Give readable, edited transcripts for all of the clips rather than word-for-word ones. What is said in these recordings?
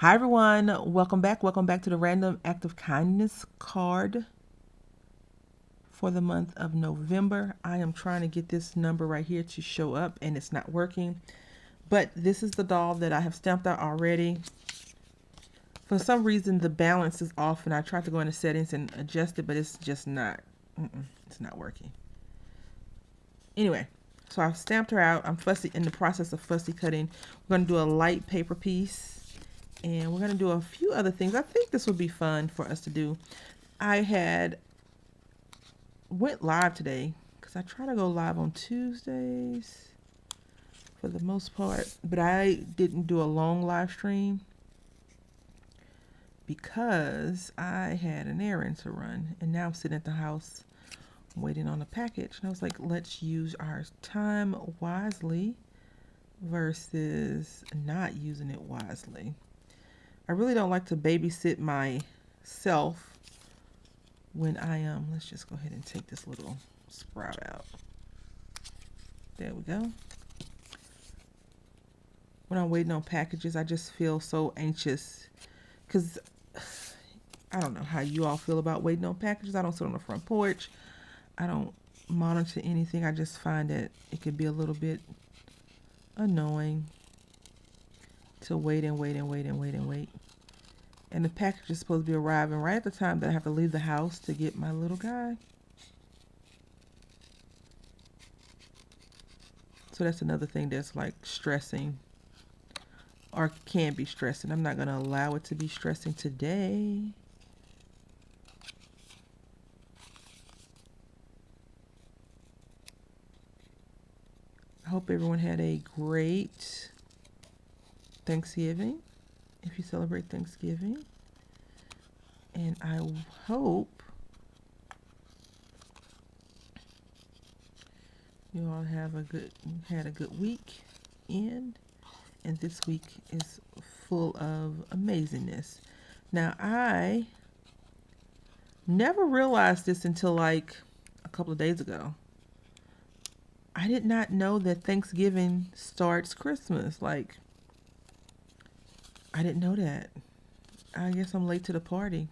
Hi everyone, welcome back. Welcome back to the Random Act of Kindness card for the month of November. I am trying to get this number right here to show up and it's not working. But this is the doll that I have stamped out already. For some reason the balance is off and I tried to go into settings and adjust it, but it's just not. It's not working. Anyway, so I've stamped her out. I'm fussy in the process of fussy cutting. We're going to do a light paper piece and we're going to do a few other things. I think this would be fun for us to do. I had went live today because I try to go live on Tuesdays for the most part, but I didn't do a long live stream because I had an errand to run, and now I'm sitting at the house waiting on a package. And I was like, let's use our time wisely versus not using it wisely. I really don't like to babysit myself when I am. Let's just go ahead and take this little sprout out. There we go. When I'm waiting on packages, I just feel so anxious because I don't know how you all feel about waiting on packages. I don't sit on the front porch. I don't monitor anything. I just find that it could be a little bit annoying to wait and wait and wait and wait and wait. And the package is supposed to be arriving right at the time that I have to leave the house to get my little guy. So that's another thing that's like stressing or can be stressing. I'm not going to allow it to be stressing today. I hope everyone had a great Thanksgiving, if you celebrate Thanksgiving. And I hope you all had a good week and this week is full of amazingness. Now I never realized this until like a couple of days ago. I did not know that Thanksgiving starts Christmas. Like, I didn't know that. I guess I'm late to the party.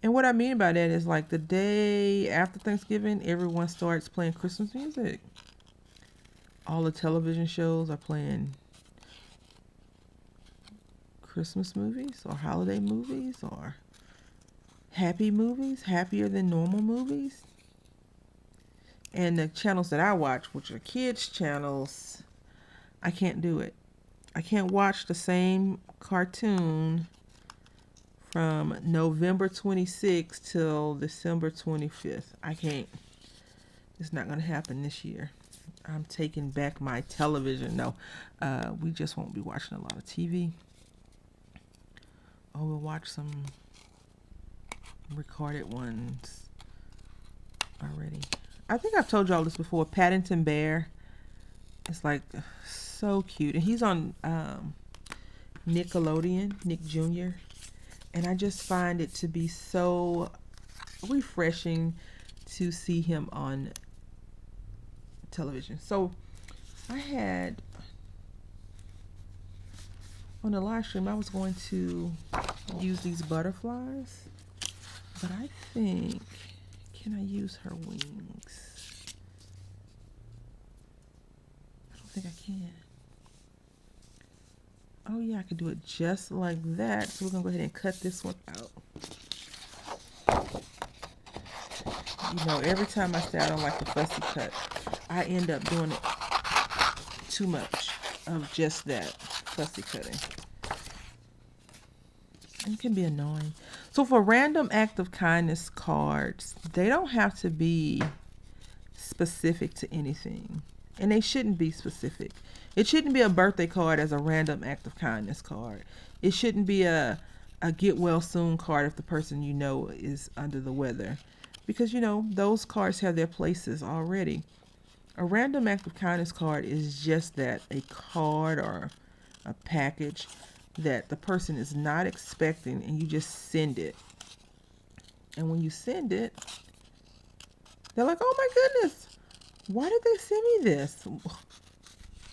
And what I mean by that is like the day after Thanksgiving, everyone starts playing Christmas music. All the television shows are playing Christmas movies or holiday movies or happy movies, happier than normal movies. And the channels that I watch, which are kids' channels, I can't do it. I can't watch the same cartoon from November 26th till December 25th. I can't. It's not going to happen this year. I'm taking back my television. No, we just won't be watching a lot of TV. Oh, we'll watch some recorded ones already. I think I've told y'all this before. Paddington Bear. It's like so cute. And he's on Nickelodeon, Nick Jr. And I just find it to be so refreshing to see him on television. So I had on the live stream, I was going to use these butterflies, but I think, can I use her wings? I don't think I can. Oh yeah, I could do it just like that. So we're gonna go ahead and cut this one out. You know, every time I say I don't like the fussy cut, I end up doing it too much of just that fussy cutting. It can be annoying. So for random act of kindness cards, they don't have to be specific to anything. And they shouldn't be specific. It shouldn't be a birthday card as a random act of kindness card. It shouldn't be a get well soon card if the person you know is under the weather. Because, you know, those cards have their places already. A random act of kindness card is just that, a card or a package that the person is not expecting and you just send it. And when you send it, they're like, oh my goodness, why did they send me this?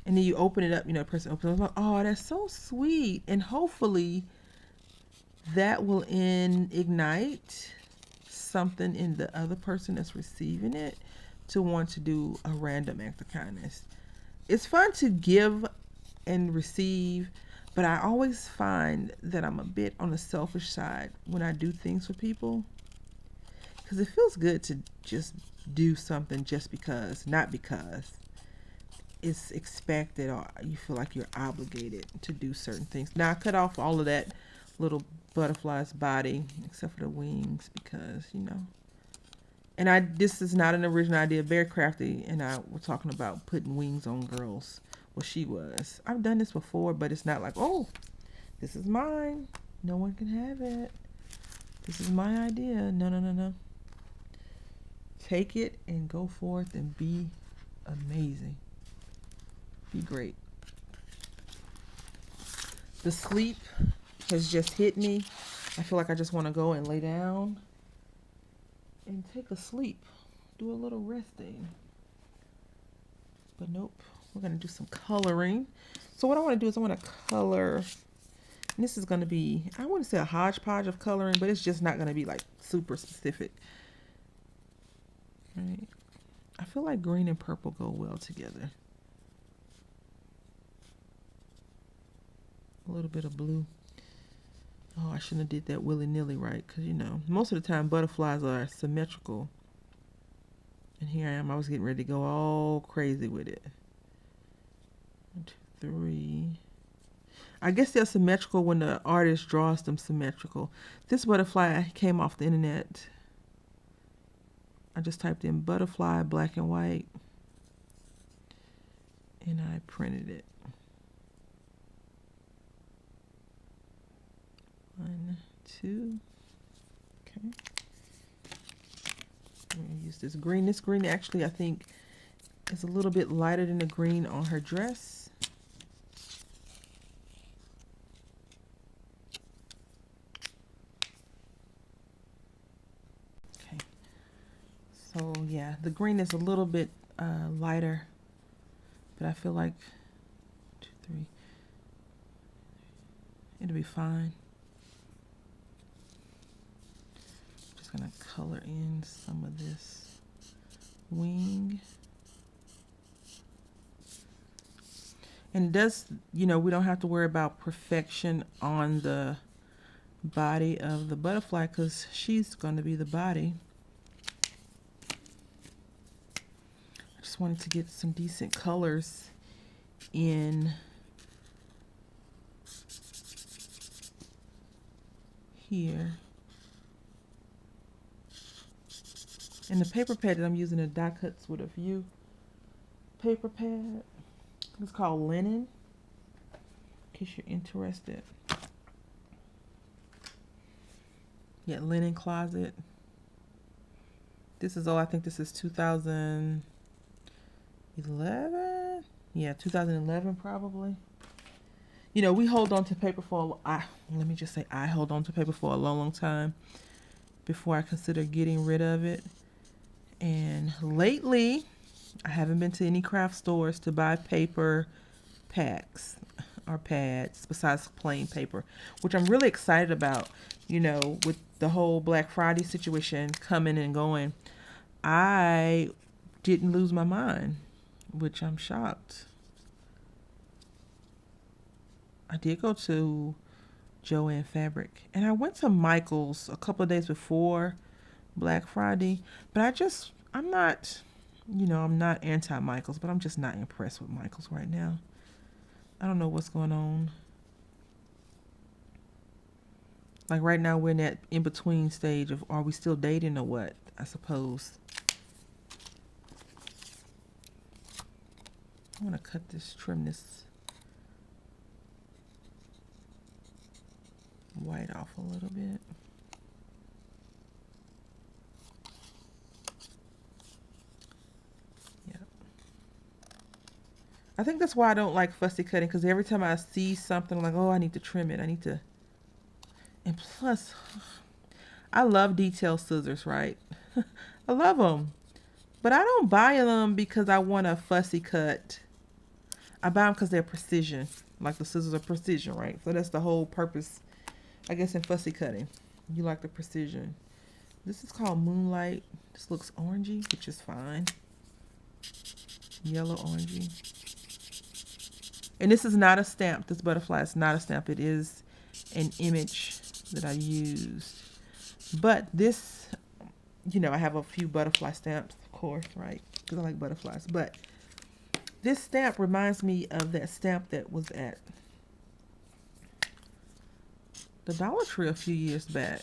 And then you open it up, you know, the person opens it up, like, oh, that's so sweet. And hopefully that will ignite something in the other person that's receiving it to want to do a random act of kindness. It's fun to give and receive, but I always find that I'm a bit on the selfish side when I do things for people, because it feels good to just do something just because, not because it's expected or you feel like you're obligated to do certain things. Now I cut off all of that little butterfly's body except for the wings because, you know. And this is not an original idea. Very Crafty and I were talking about putting wings on girls. Well, she was. I've done this before, but it's not like, oh, this is mine. No one can have it. This is my idea. No, no, no, no. Take it and go forth and be amazing. Be great. The sleep has just hit me. I feel like I just want to go and lay down and take a sleep. Do a little resting. But nope. We're going to do some coloring. So what I want to do is I want to color. And this is going to be, I wouldn't say a hodgepodge of coloring, but it's just not going to be like super specific. Right. I feel like green and purple go well together. A little bit of blue. Oh, I shouldn't have did that willy-nilly, right? Because, you know, most of the time butterflies are symmetrical. And here I am. I was getting ready to go all crazy with it. 1, 2, 3. I guess they're symmetrical when the artist draws them symmetrical. This butterfly came off the internet. I just typed in butterfly black and white. And I printed it. 1, 2. Okay. I'm going to use this green. This green actually, I think, is a little bit lighter than the green on her dress. Okay. So, yeah, the green is a little bit lighter, but I feel like 2, 3. It'll be fine. Gonna color in some of this wing. And it does, you know, we don't have to worry about perfection on the body of the butterfly because she's going to be the body. I just wanted to get some decent colors in here. And the paper pad that I'm using, a Die Cuts with a View paper pad. It's called Linen, in case you're interested. Yeah, Linen Closet. This is, I think this is 2011? Yeah, 2011 probably. You know, we hold on to paper for, let me just say, I hold on to paper for a long, long time before I consider getting rid of it. And lately, I haven't been to any craft stores to buy paper packs or pads besides plain paper, which I'm really excited about. You know, with the whole Black Friday situation coming and going, I didn't lose my mind, which I'm shocked. I did go to Joann Fabric, and I went to Michael's a couple of days before Black Friday, but I'm not, you know, I'm not anti-Michael's, but I'm just not impressed with Michael's right now. I don't know what's going on. Like right now we're in that in-between stage of are we still dating or what, I suppose. I'm going to trim this white off a little bit. I think that's why I don't like fussy cutting, because every time I see something, I'm like, oh, I need to trim it. And plus, I love detail scissors, right? I love them. But I don't buy them because I want a fussy cut. I buy them because they're precision. Like the scissors are precision, right? So that's the whole purpose I guess in fussy cutting, you like the precision. This is called Moonlight. This looks orangey, which is fine. Yellow orangey. And this is not a stamp. This butterfly is not a stamp. It is an image that I used. But this, I have a few butterfly stamps, of course, right? Because I like butterflies. But this stamp reminds me of that stamp that was at the Dollar Tree a few years back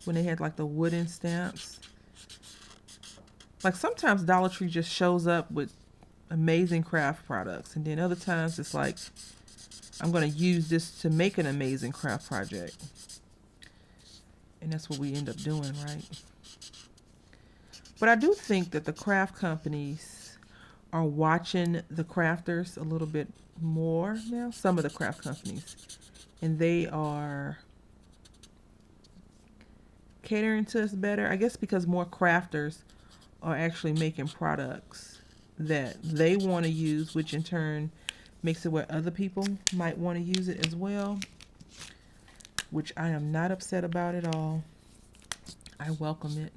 when they had like the wooden stamps. Like sometimes Dollar Tree just shows up with amazing craft products, and then other times it's like I'm going to use this to make an amazing craft project. And that's what we end up doing, right? But I do think that the craft companies are watching the crafters a little bit more now, some of the craft companies. And they are catering to us better, I guess, because more crafters are actually making products that they want to use, which in turn makes it where other people might want to use it as well, which I am not upset about at all. I welcome it.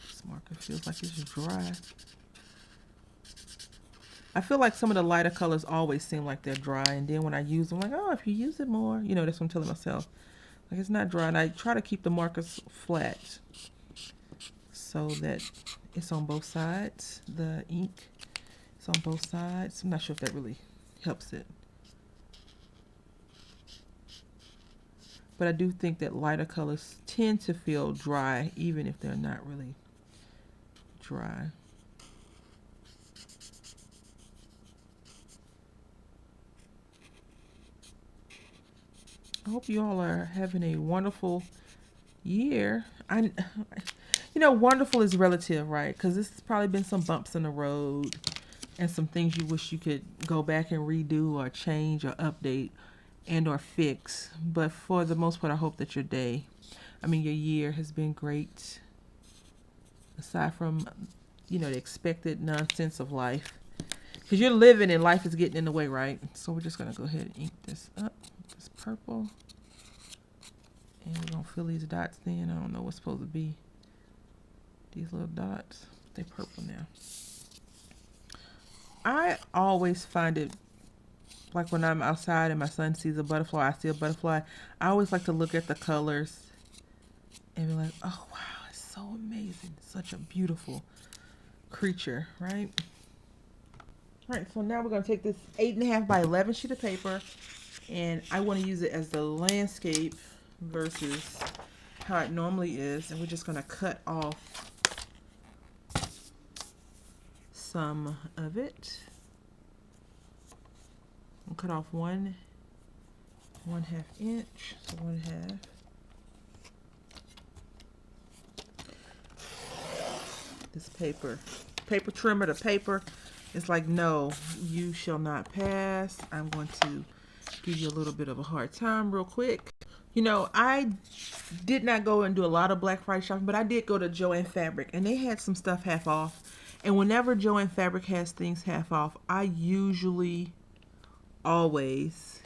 This marker feels like it's dry. I feel like some of the lighter colors always seem like they're dry, and then when I use them, I'm like, oh, if you use it more, that's what I'm telling myself. Like, it's not dry, and I try to keep the markers flat so that it's on both sides. The ink is on both sides. I'm not sure if that really helps it. But I do think that lighter colors tend to feel dry, even if they're not really dry. I hope you all are having a wonderful year. Wonderful is relative, right? Because this has probably been some bumps in the road and some things you wish you could go back and redo or change or update and or fix. But for the most part, I hope that your year has been great. Aside from, the expected nonsense of life. Because you're living and life is getting in the way, right? So we're just going to go ahead and ink this up with this purple. And we're going to fill these dots in. I don't know what's supposed to be. These little dots. They're purple now. I always find it, like when I'm outside and my son sees a butterfly, I see a butterfly. I always like to look at the colors and be like, oh, wow, it's so amazing. Such a beautiful creature, right? All right, so now we're going to take this 8.5 by 11 sheet of paper, and I want to use it as the landscape versus how it normally is, and we're just going to cut off some of it. I'll cut off 1.5 inch, so 1/2. This paper trimmer, the paper is like, no, you shall not pass. I'm going to give you a little bit of a hard time real quick. I did not go and do a lot of Black Friday shopping, but I did go to Joann Fabric, and they had some stuff half off. And whenever Joann Fabric has things half off, I usually always,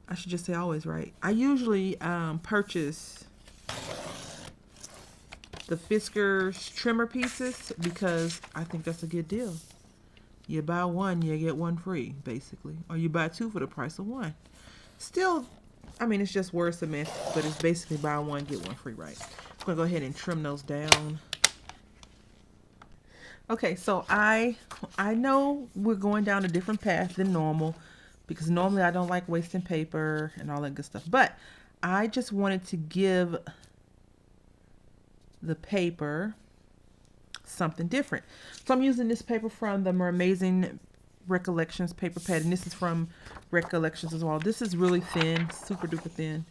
I should just say always, right? I usually purchase the Fiskars trimmer pieces because I think that's a good deal. You buy one, you get one free, basically. Or you buy two for the price of one. Still, it's just words to myth, but it's basically buy one, get one free, right? I'm going to go ahead and trim those down. Okay, so I know we're going down a different path than normal because normally I don't like wasting paper and all that good stuff. But I just wanted to give the paper something different. So I'm using this paper from the Mermazing Recollections paper pad, and this is from Recollections as well. This is really thin, super duper thin.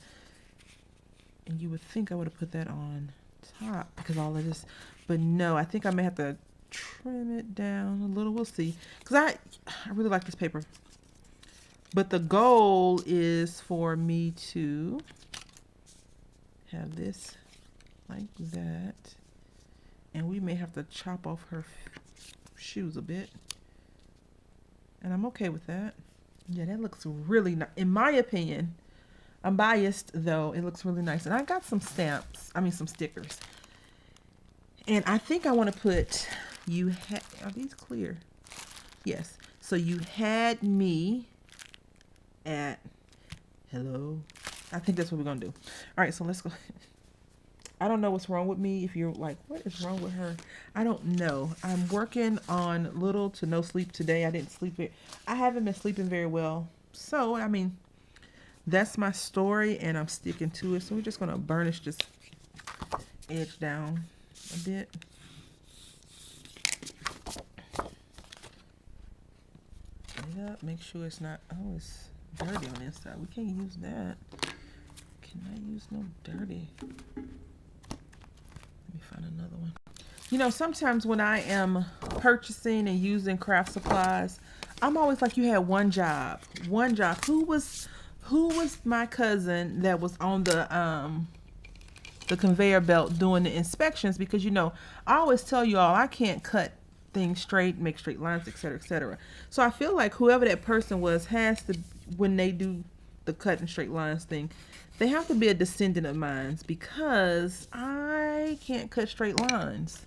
And you would think I would have put that on top because all of this, but no, I think I may have to trim it down a little. We'll see, because I really like this paper, but the goal is for me to have this like that, and we may have to chop off her shoes a bit And I'm okay with that. Yeah, that looks really nice. In my opinion, I'm biased though. It looks really nice. And I got some stamps. I mean, some stickers. And I think I want to put, are these clear? Yes. So you had me at, hello. I think that's what we're going to do. All right, so let's go. I don't know what's wrong with me. If you're like, what is wrong with her? I don't know. I'm working on little to no sleep today. I didn't sleep it. I haven't been sleeping very well. So, I mean, that's my story and I'm sticking to it. So we're just going to burnish this edge down a bit. Clean it up. Make sure it's not, oh, it's dirty on the inside. We can't use that. Cannot use no dirty. Let me find another one. You know, sometimes when I am purchasing and using craft supplies, I'm always like, you had one job. One job. Who was my cousin that was on the conveyor belt doing the inspections? Because you know, I always tell you all I can't cut things straight, make straight lines, etc., etc. So I feel like whoever that person was has to, when they do the cut and straight lines thing, they have to be a descendant of mine because I can't cut straight lines.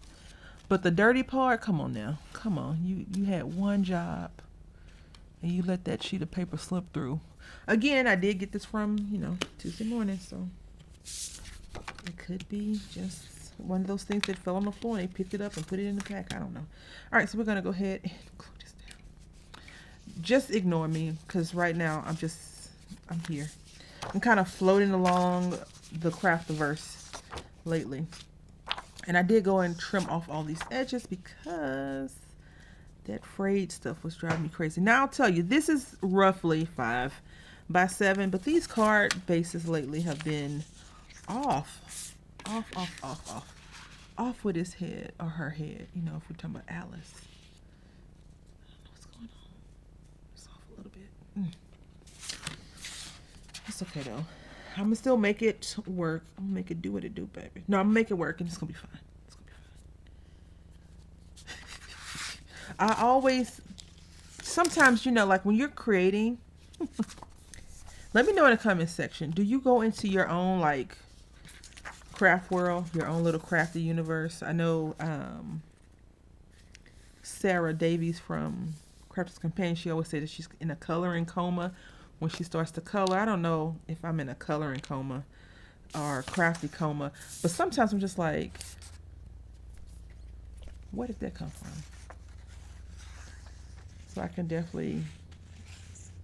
But the dirty part, come on now. Come on. You had one job and you let that sheet of paper slip through. Again, I did get this from, Tuesday morning, so it could be just one of those things that fell on the floor and they picked it up and put it in the pack. I don't know. All right, so we're going to go ahead and close this down. Just ignore me because right now I'm here. I'm kind of floating along the Craftiverse lately. And I did go and trim off all these edges because that frayed stuff was driving me crazy. Now I'll tell you, this is roughly 5 by 7, but these card bases lately have been off with his head or her head. You know, if we're talking about Alice. I don't know what's going on. It's off a little bit. It's okay though. I'm gonna still make it work. I'm gonna make it do what it do, baby. No, I'm gonna make it work and it's gonna be fine. It's gonna be fine. I always, sometimes, like when you're creating, let me know in the comment section. Do you go into your own like craft world, your own little crafty universe? I know Sarah Davies from Crafter's Companion, she always says that she's in a coloring coma when she starts to color. I don't know if I'm in a coloring coma or crafty coma, but sometimes I'm just like, where did that come from? So I can definitely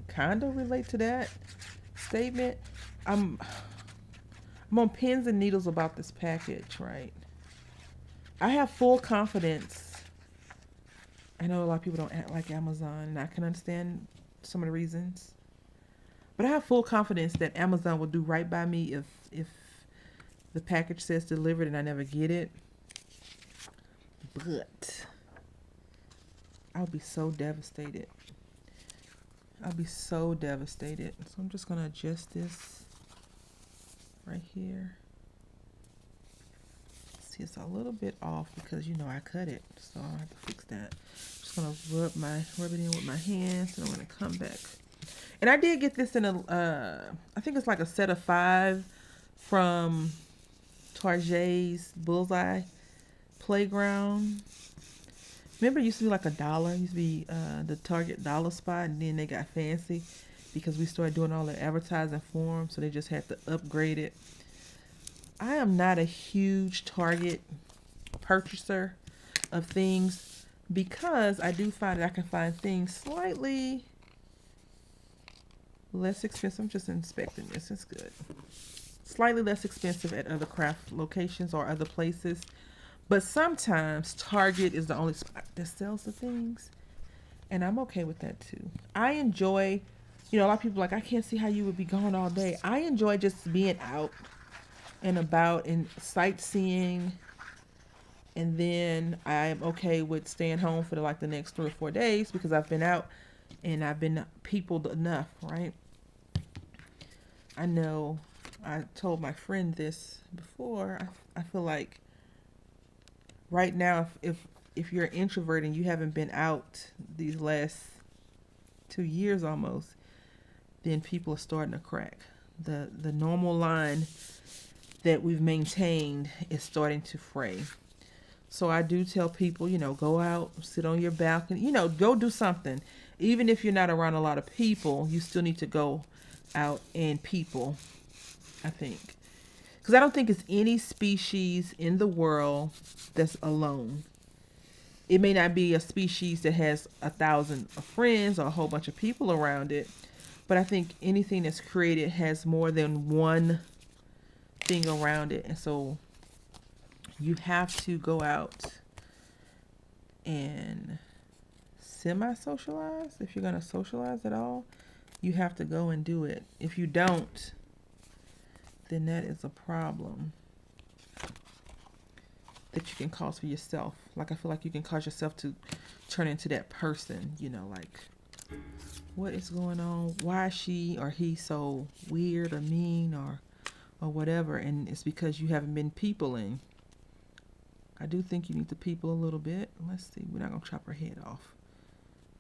kind of relate to that statement. I'm on pins and needles about this package, right? I have full confidence. I know a lot of people don't act like Amazon, and I can understand some of the reasons. But I have full confidence that Amazon will do right by me if the package says delivered and I never get it. But I'll be so devastated. I'll be so devastated. So I'm just going to adjust this right here. See, it's a little bit off because, I cut it. So I have to fix that. I'm just going to rub it in with my hands, and I'm going to come back. And I did get this in I think it's like a set of 5 from Target's Bullseye Playground. Remember, it used to be like $1. It used to be the Target dollar spot, and then they got fancy because we started doing all the advertising for them, so they just had to upgrade it. I am not a huge Target purchaser of things because I do find that I can find things slightly less expensive. I'm just inspecting this. It's good. Slightly less expensive at other craft locations or other places. But sometimes Target is the only spot that sells the things. And I'm okay with that too. I enjoy, a lot of people are like, I can't see how you would be gone all day. I enjoy just being out and about and sightseeing. And then I'm okay with staying home for the next 3 or 4 days because I've been out and I've been peopled enough, right? I know I told my friend this before. I feel like right now, if you're an introvert and you haven't been out these last 2 years almost, then people are starting to crack. The normal line that we've maintained is starting to fray. So I do tell people, go out, sit on your balcony, go do something. Even if you're not around a lot of people, you still need to go out and people, I think. Because I don't think it's any species in the world that's alone. It may not be a species that has 1,000 friends or a whole bunch of people around it, but I think anything that's created has more than one thing around it. And so you have to go out and semi-socialize. If you're going to socialize at all, you have to go and do it. If you don't, then that is a problem that you can cause for yourself. Like, I feel like you can cause yourself to turn into that person, like, what is going on? Why is she or he so weird or mean or whatever? And it's because you haven't been peopling. I do think you need to people a little bit. Let's see. We're not going to chop her head off.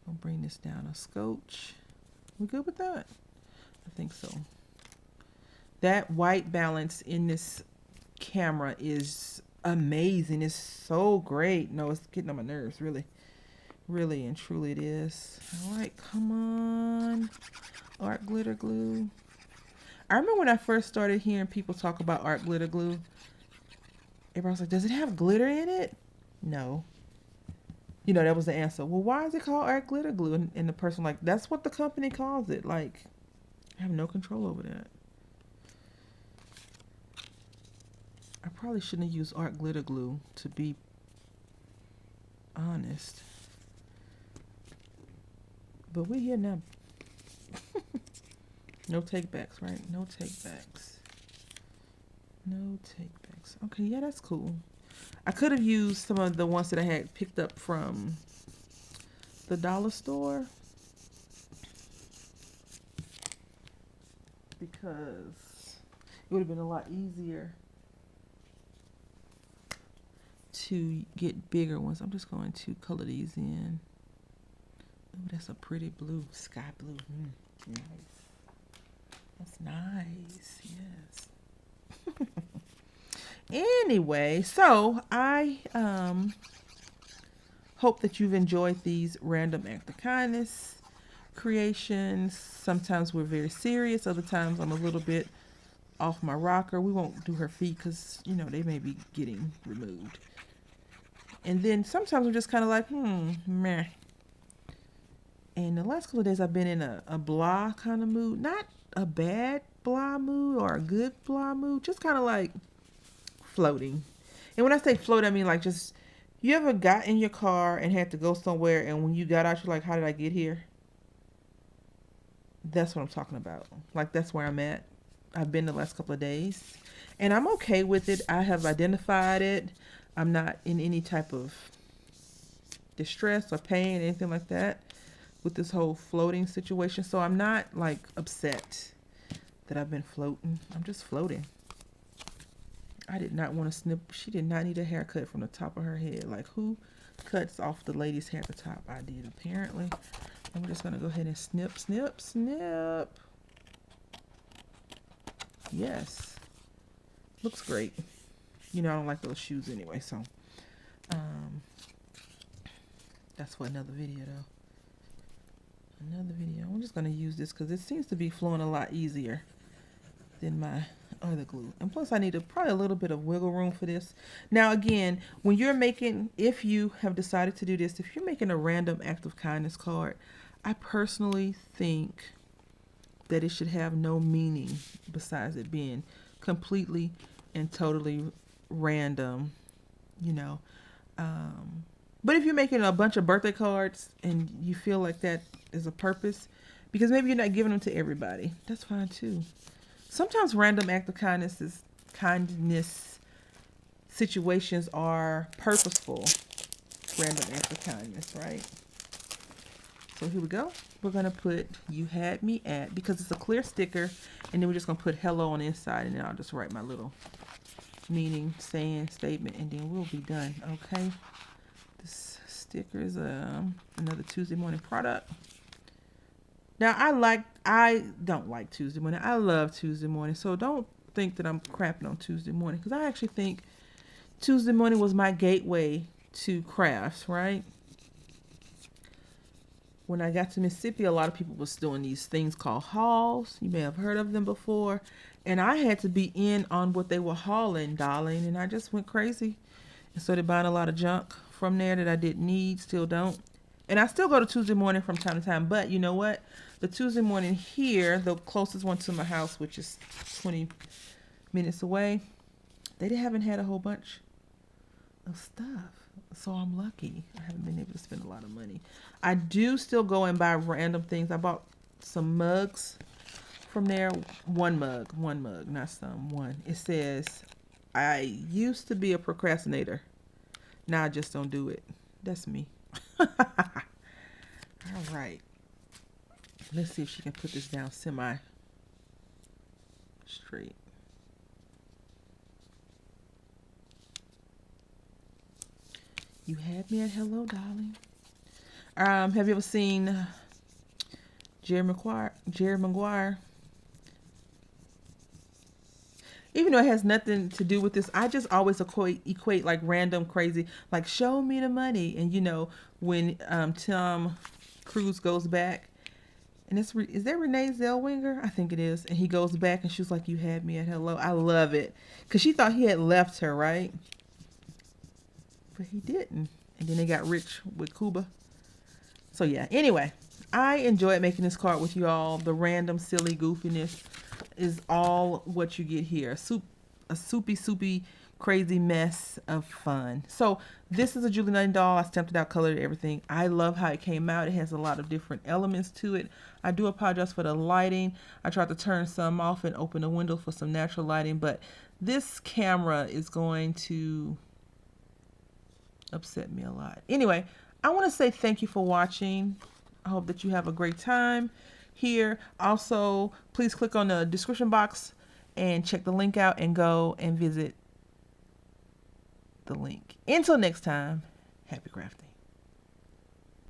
I'll bring this down a scotch. We good with that? I think so. That white balance in this camera is amazing. It's so great. No, it's getting on my nerves, really. Really and truly it is. All right, come on. Art glitter glue. I remember when I first started hearing people talk about art glitter glue, everybody was like, does it have glitter in it? No. That was the answer. Well, why is it called art glitter glue? And the person like, that's what the company calls it. Like, I have no control over that. I probably shouldn't have used art glitter glue, to be honest. But we're here now. No takebacks, right? No takebacks. No takebacks. Okay, yeah, that's cool. I could have used some of the ones that I had picked up from the dollar store, because it would have been a lot easier to get bigger ones. I'm just going to color these in. Oh, that's a pretty blue, sky blue. Nice. That's nice, yes. Anyway, so I hope that you've enjoyed these random act of kindness creations. Sometimes we're very serious. Other times I'm a little bit off my rocker. We won't do her feet because, they may be getting removed. And then sometimes we're just kind of like, meh. And the last couple of days I've been in a blah kind of mood. Not a bad blah mood or a good blah mood. Just kind of like floating. And when I say float, I mean like just, you ever got in your car and had to go somewhere, and when you got out, you're like, how did I get here? That's what I'm talking about. Like, that's where I'm at. I've been the last couple of days. And I'm okay with it. I have identified it. I'm not in any type of distress or pain, anything like that, with this whole floating situation. So I'm not like upset that I've been floating. I'm just floating. I did not want to snip. She did not need a haircut from the top of her head. Like, who cuts off the lady's hair at the top? I did, apparently. And we're just going to go ahead and snip, snip, snip. Yes. Looks great. I don't like those shoes anyway, so that's for another video, though. Another video. I'm just going to use this because it seems to be flowing a lot easier than my other glue. And plus I need probably a little bit of wiggle room for this. Now again, when you're making, if you have decided to do this, if you're making a random act of kindness card, I personally think that it should have no meaning besides it being completely and totally random, but if you're making a bunch of birthday cards and you feel like that is a purpose, because maybe you're not giving them to everybody, that's fine too. Sometimes random act of kindness situations are purposeful random act of kindness, right? So here we go. We're going to put you had me at, because it's a clear sticker, and then we're just going to put hello on the inside, and then I'll just write my little meaning, saying, statement, and then we'll be done, okay? This sticker is another Tuesday morning product. Now I don't like Tuesday morning. I love Tuesday morning. So don't think that I'm crapping on Tuesday morning, because I actually think Tuesday morning was my gateway to crafts, right? When I got to Mississippi, a lot of people was doing these things called hauls. You may have heard of them before. And I had to be in on what they were hauling, darling. And I just went crazy and started buying a lot of junk from there that I didn't need, still don't. And I still go to Tuesday morning from time to time. But you know what? The Tuesday morning here, the closest one to my house, which is 20 minutes away, they haven't had a whole bunch of stuff. So I'm lucky. I haven't been able to spend a lot of money. I do still go and buy random things. I bought some mugs from there. One mug, not some, one. It says, I used to be a procrastinator. Now I just don't do it. That's me. All right. Let's see if she can put this down semi straight. You had me at hello, darling. Have you ever seen Jerry Maguire? Jerry Maguire. Even though it has nothing to do with this, I just always equate like random crazy, like show me the money. And you know, when Tom Cruise goes back, and is that Renee Zellweger? I think it is. And he goes back and she's like, you had me at hello. I love it. Because she thought he had left her, right? But he didn't. And then they got rich with Cuba. So yeah, anyway, I enjoyed making this card with you all. The random, silly goofiness is all what you get here. A soupy, crazy mess of fun. So this is a Julie Nutting doll. I stamped it out, colored everything. I love how it came out. It has a lot of different elements to it. I do apologize for the lighting. I tried to turn some off and open the window for some natural lighting, but this camera is going to upset me a lot. Anyway, I want to say thank you for watching. I hope that you have a great time here. Also, please click on the description box and check the link out and go and visit the link. Until next time, happy crafting.